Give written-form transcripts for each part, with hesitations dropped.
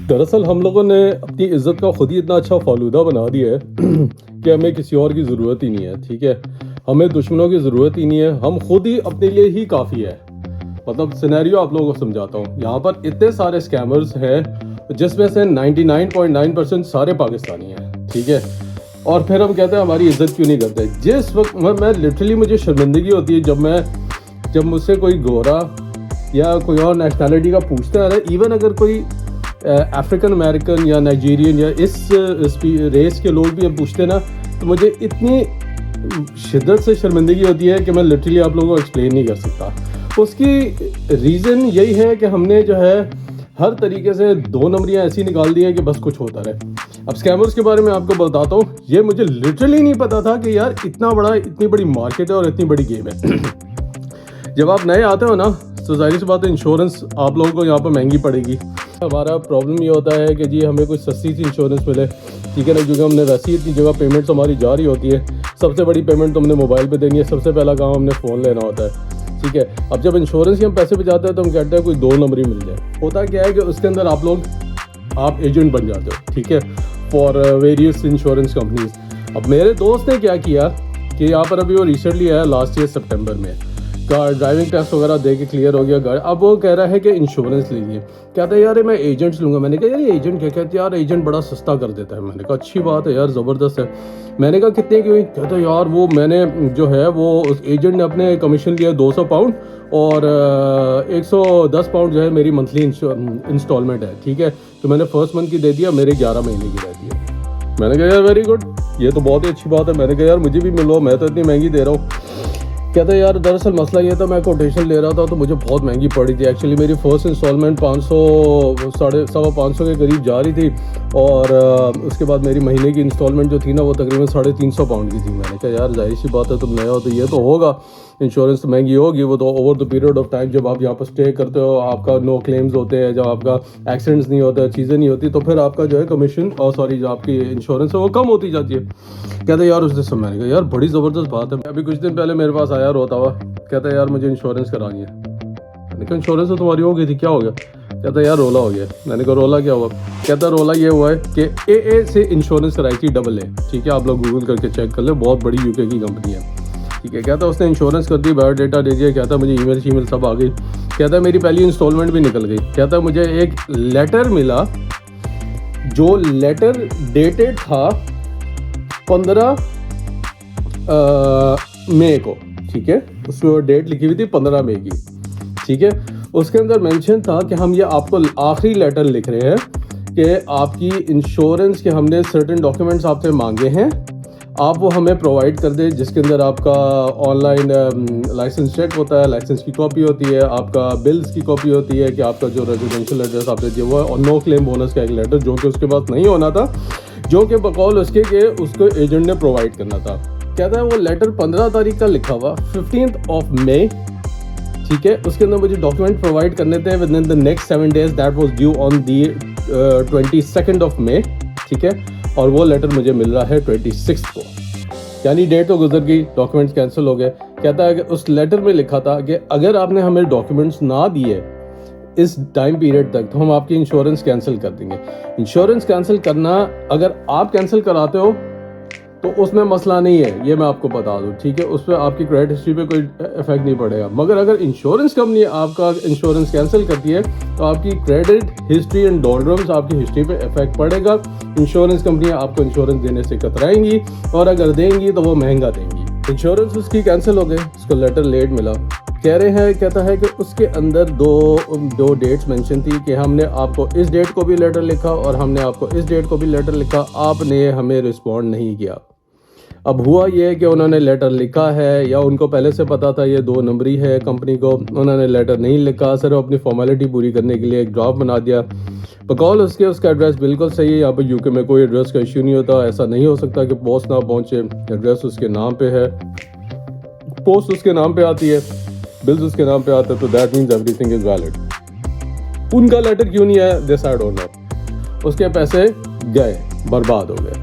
दरअसल हम लोगों ने अपनी इज्जत का खुद ही इतना अच्छा फालूदा बना दिया है कि हमें किसी और की ज़रूरत ही नहीं है। ठीक है, हमें दुश्मनों की ज़रूरत ही नहीं है, हम खुद ही अपने लिए ही काफ़ी है। मतलब सिनेरियो आप लोगों को समझाता हूँ। यहाँ पर इतने सारे स्कैमर्स हैं जिसमें से 99.9% सारे पाकिस्तानी हैं। ठीक है, और फिर हम कहते हैं हमारी इज्जत क्यों नहीं करते। जिस वक्त मैं लिटरली मुझे शर्मिंदगी होती है जब मुझसे कोई गोरा या कोई और नेशनैलिटी का पूछता है, इवन अगर कोई अफ्रीकन अमेरिकन या नाइजीरियन या इस रेस के लोग भी हम पूछते हैं ना, तो मुझे इतनी शिद्दत से शर्मिंदगी होती है कि मैं लिटरली आप लोगों को एक्सप्लेन नहीं कर सकता। उसकी रीज़न यही है कि हमने जो है हर तरीके से दो नंबरियाँ ऐसी निकाल दी हैं कि बस कुछ होता रहे। अब स्कैमर्स के बारे में आपको बताता हूँ, ये मुझे लिटरली नहीं पता था कि यार इतनी बड़ी मार्केट है और इतनी बड़ी गेम है। जब आप नए आते हो ना, तो जाहिर सी बात है इंश्योरेंस आप लोगों को यहाँ पर महंगी पड़ेगी। हमारा प्रॉब्लम ये होता है कि जी हमें कुछ सस्ती सी इंश्योरेंस मिले। ठीक है ना, क्योंकि हमने वैसी इतनी जगह पेमेंट्स हमारी जा रही होती है। सबसे बड़ी पेमेंट तो हमने मोबाइल पे देनी है, सबसे पहला काम हमने फ़ोन लेना होता है। ठीक है, अब जब इंश्योरेंस के हम पैसे बचाते हैं तो हम कहते हैं कोई दो नंबर ही मिल जाए। होता क्या है कि उसके अंदर आप एजेंट बन जाते हो। ठीक है, फॉर वेरियस इंश्योरेंस कंपनीज। अब मेरे दोस्त ने क्या किया कि यहाँ पर अभी वो रिसेंटली आया लास्ट ईयर सितंबर में, ड्राइविंग टेस्ट वगैरह दे के क्लियर हो गया गाड़ी। अब वो कह रहा है कि इंश्योरेंस लीजिए। कहता है यार मैं एजेंट्स लूँगा। मैंने कहा यार ये एजेंट क्या कहते हैं यार, एजेंट बड़ा सस्ता कर देता है। मैंने कहा अच्छी बात है यार, ज़बरदस्त है। मैंने कहा कितने की हुई? कहता है यार वो मैंने जो है वो उस एजेंट ने अपने कमीशन लिया 200 पाउंड और 110 पाउंड जो है मेरी मंथली इंस्टॉलमेंट है। ठीक है, तो मैंने फर्स्ट मंथ की दे दिया, मेरे 11 महीने की रहती है। मैंने कहा यार वेरी गुड, ये तो बहुत ही अच्छी बात है। मैंने कहा यार मुझे भी मिलो, मैं तो इतनी महंगी दे रहा हूँ। कहता है यार दरअसल मसला ये था, मैं कोटेशन ले रहा था तो मुझे बहुत महंगी पड़ी थी। एक्चुअली मेरी फर्स्ट इंस्टॉलमेंट 500 के करीब जा रही थी और उसके बाद मेरी महीने की इंस्टॉलमेंट जो थी ना वो तकरीबन 350 पाउंड की थी। मैंने कहा यार जाहिर सी बात है, तुम नया हो तो ये तो होगा, इंश्योरेंस तो महंगी होगी। वो तो over the period of time जब आप यहाँ पर स्टे करते हो, आपका नो क्लेम्स होते हैं, जब आपका एक्सीडेंट्स नहीं होता, चीज़ें नहीं होती, तो फिर आपका जो है कमीशन और जो आपकी इंश्योरेंस है वो कम होती जाती है। कहते यार उसने सब। मैंने कहा यार बड़ी ज़बरदस्त बात है। अभी कुछ दिन पहले मेरे पास आया रोता हुआ, कहता है यार मुझे इंश्योरेंस करानी है। मैंने कहा इंश्योरेंस तो तुम्हारी हो गई थी, क्या हो गया? कहता यार रोला हो गया। मैंने कहा रोला क्या हुआ? कहता रोला ये हुआ है कि AA से इंश्योरेंस कराई थी, AA। ठीक है, आप लोग गूगल करके चेक कर ले, बहुत बड़ी UK की कंपनी है। ठीक है, कहता उसने इंश्योरेंस कर दी, बायोडाटा दे दिया। कहता मुझे ईमेल सब आ गई। कहता मेरी पहली इंस्टॉलमेंट भी निकल गई। कहता मुझे एक लेटर मिला, जो लेटर डेटेड था 15 मई को। ठीक है, उसमें डेट लिखी हुई थी 15 मई की। ठीक है, उसके अंदर मेंशन था कि हम ये आपको आखिरी लेटर लिख रहे हैं कि आपकी इंश्योरेंस के हमने सर्टेन डॉक्यूमेंट्स आपसे मांगे हैं, आप वो हमें प्रोवाइड कर दें, जिसके अंदर आपका ऑनलाइन लाइसेंस चेक होता है, लाइसेंस की कॉपी होती है, आपका बिल्स की कॉपी होती है कि आपका जो रेजिडेंशियल एड्रेस आपने दिया हुआ है, और नो क्लेम बोनस का एक लेटर जो कि उसके पास नहीं होना था, जो कि बकौल उसके कि उसको एजेंट ने प्रोवाइड करना था। कहता है वो लेटर 15 तारीख का लिखा हुआ, 15 मई। ठीक है, उसके अंदर मुझे डॉक्यूमेंट प्रोवाइड करने थे with in the next 7 days, that was due on the 22 मई। ठीक है, और वो लेटर मुझे मिल रहा है 26 को, यानी डेट तो गुजर गई, डॉक्यूमेंट्स कैंसिल हो गए। कहता है कि उस लेटर में लिखा था कि अगर आपने हमें डॉक्यूमेंट्स ना दिए इस टाइम पीरियड तक तो हम आपकी इंश्योरेंस कैंसिल कर देंगे। इंश्योरेंस कैंसिल करना अगर आप कैंसिल कराते हो तो उसमें मसला नहीं है, ये मैं आपको बता दूं। ठीक है, उस पर आपकी क्रेडिट हिस्ट्री पे कोई इफेक्ट नहीं पड़ेगा। मगर अगर इंश्योरेंस कंपनी आपका इंश्योरेंस कैंसिल करती है तो आपकी क्रेडिट हिस्ट्री एंड डॉलरम्स आपकी हिस्ट्री पे इफेक्ट पड़ेगा। इंश्योरेंस कंपनियां आपको इंश्योरेंस देने से कतराएंगी, और अगर देंगी तो वो महंगा देंगी। इंश्योरेंस उसकी कैंसिल हो गई, उसको लेटर लेट मिला। कह रहे हैं, कहता है कि उसके अंदर दो डेट्स मेंशन थी कि हमने आपको इस डेट को भी लेटर लिखा और हमने आपको इस डेट को भी लेटर लिखा, आपने हमें रिस्पॉन्ड नहीं किया। अब हुआ ये कि उन्होंने लेटर लिखा है, या उनको पहले से पता था ये 2 नंबरी है कंपनी को, उन्होंने लेटर नहीं लिखा, सिर्फ अपनी फॉर्मेलिटी पूरी करने के लिए एक ड्राफ्ट बना दिया। बकौल उसका एड्रेस बिल्कुल सही है। यहाँ पर UK में कोई एड्रेस का इश्यू नहीं होता। ऐसा नहीं हो सकता कि पोस्ट ना पहुँचे, एड्रेस उसके नाम पे है, पोस्ट उसके नाम पे आती है, बिल्स उसके नाम पे आते हैं, तो that means everything is valid. उनका लेटर क्यों नहीं आया, दिस आई डोंट नो। उसके पैसे गए, बर्बाद हो गए।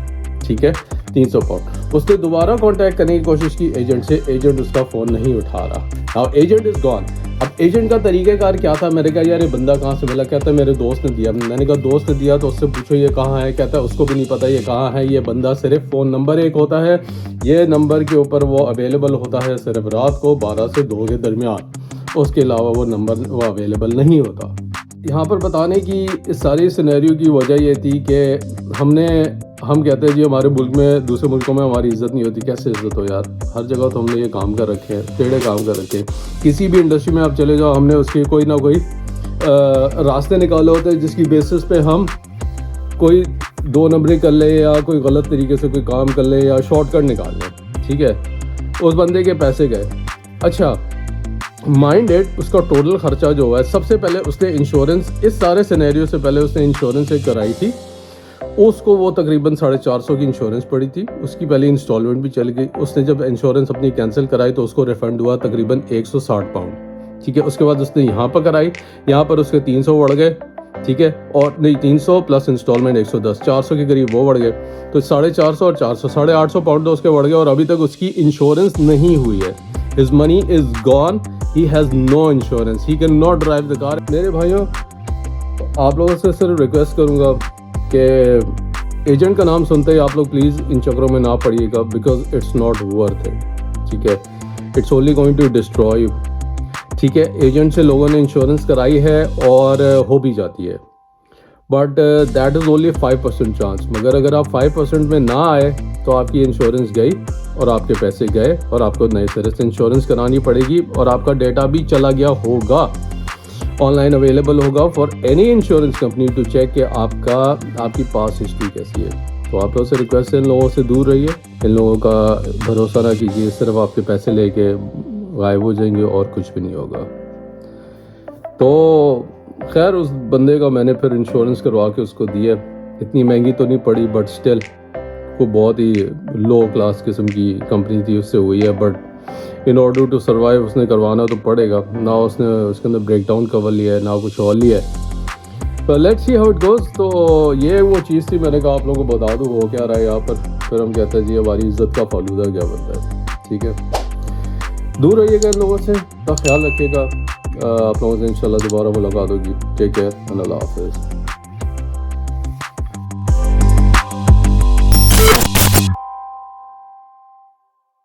ठीक है, 300 पाउंड। उसने दोबारा कांटेक्ट करने की कोशिश की एजेंट से, एजेंट उसका फ़ोन नहीं उठा रहा। Now agent is gone. अब एजेंट का तरीक़ेकार क्या था, मैंने कहा यार ये बंदा कहाँ से मिला, कहता है मेरे दोस्त ने दिया। मैंने कहा दोस्त ने दिया तो उससे पूछो ये कहाँ है, कहता है उसको भी नहीं पता ये कहाँ है। ये बंदा सिर्फ फ़ोन नंबर एक होता है, ये नंबर के ऊपर वो अवेलेबल होता है सिर्फ रात को 12 से 2 के दरमियान, उसके अलावा वो नंबर वो अवेलेबल नहीं होता। यहाँ पर बताने की इस सारी सिनेरियो की वजह ये थी कि हम कहते हैं जी हमारे मुल्क में, दूसरे मुल्कों में हमारी इज़्ज़त नहीं होती। कैसे इज़्ज़त हो यार, हर जगह तो हमने ये काम कर रखे हैं, टेढ़े काम कर रखे हैं। किसी भी इंडस्ट्री में आप चले जाओ, हमने उसके कोई ना कोई रास्ते निकाले होते हैं जिसकी बेसिस पे हम कोई 2 नंबरी कर ले या कोई गलत तरीके से कोई काम कर ले या शॉर्टकट निकाल लें, ठीक है। उस बंदे के पैसे गए। अच्छा, माइंडेड उसका टोटल ख़र्चा जो है, सबसे पहले उसने इंश्योरेंस, इस सारे सिनेरियो से पहले उसने इंश्योरेंस एक कराई थी। उसको वो तकरीबन 450 की इंश्योरेंस पड़ी थी, उसकी पहले इंस्टॉलमेंट भी चल गई। उसने जब इंश्योरेंस अपनी कैंसिल कराई तो उसको रिफंड हुआ तकरीबन 160 पाउंड, ठीक है। उसके बाद उसने यहाँ पर कराई, यहाँ पर उसके 300 बढ़ गए, ठीक है। और नहीं, 300 प्लस इंस्टॉलमेंट 110, 400 के करीब वो बढ़ गए। तो 450 और 400, 850 पाउंड तो उसके बढ़ गए और अभी तक उसकी इंश्योरेंस नहीं हुई है। His money is gone, he has no insurance, he can not drive the car. मेरे भाइयों, आप लोगों से सिर्फ रिक्वेस्ट करूँगा कि एजेंट का नाम सुनते ही आप लोग प्लीज़ इन चक्करों में ना पड़िएगा, because it's not worth it, ठीक है। It's only going to destroy you, ठीक है। एजेंट से लोगों ने इंश्योरेंस कराई है और हो भी जाती है, but that is only 5% chance. मगर अगर आप 5% में ना आए तो आपकी इंश्योरेंस गई और आपके पैसे गए और आपको नए सिरे से इंश्योरेंस करानी पड़ेगी और आपका डेटा भी चला गया होगा। ऑनलाइन अवेलेबल होगा for any insurance company to check कि आपकी पास हिस्ट्री कैसी है। तो आप लोगों से रिक्वेस्ट है, इन लोगों से दूर रहिए, इन लोगों का भरोसा ना कीजिए, सिर्फ आपके पैसे लेके गायब हो जाएंगे और कुछ भी नहीं होगा। तो खैर, उस बंदे का मैंने फिर इंश्योरेंस करवा के उसको दिया। इतनी महंगी तो नहीं पड़ी, बट स्टिल वो बहुत ही लो क्लास किस्म की कंपनी थी, उससे हुई है। But in order to survive उसने करवाना तो पड़ेगा ना। उसने उसके अंदर ब्रेकडाउन कवर लिया है ना कुछ और लिया है। तो let's see how it goes. तो ये वो चीज़ थी, मैंने कहा आप लोगों को बता दूँ हो क्या रहा है यहाँ पर। फिर हम कहते हैं जी हमारी इज्जत का फालूदा क्या बनता है, ठीक है। दूर रहिएगा इन लोगों से, तो ख्याल रखिएगा। आप लोगों से इंशाल्लाह दोबारा मुलाकात होगी। टेक केयर एंड अल्लाह हाफिज़।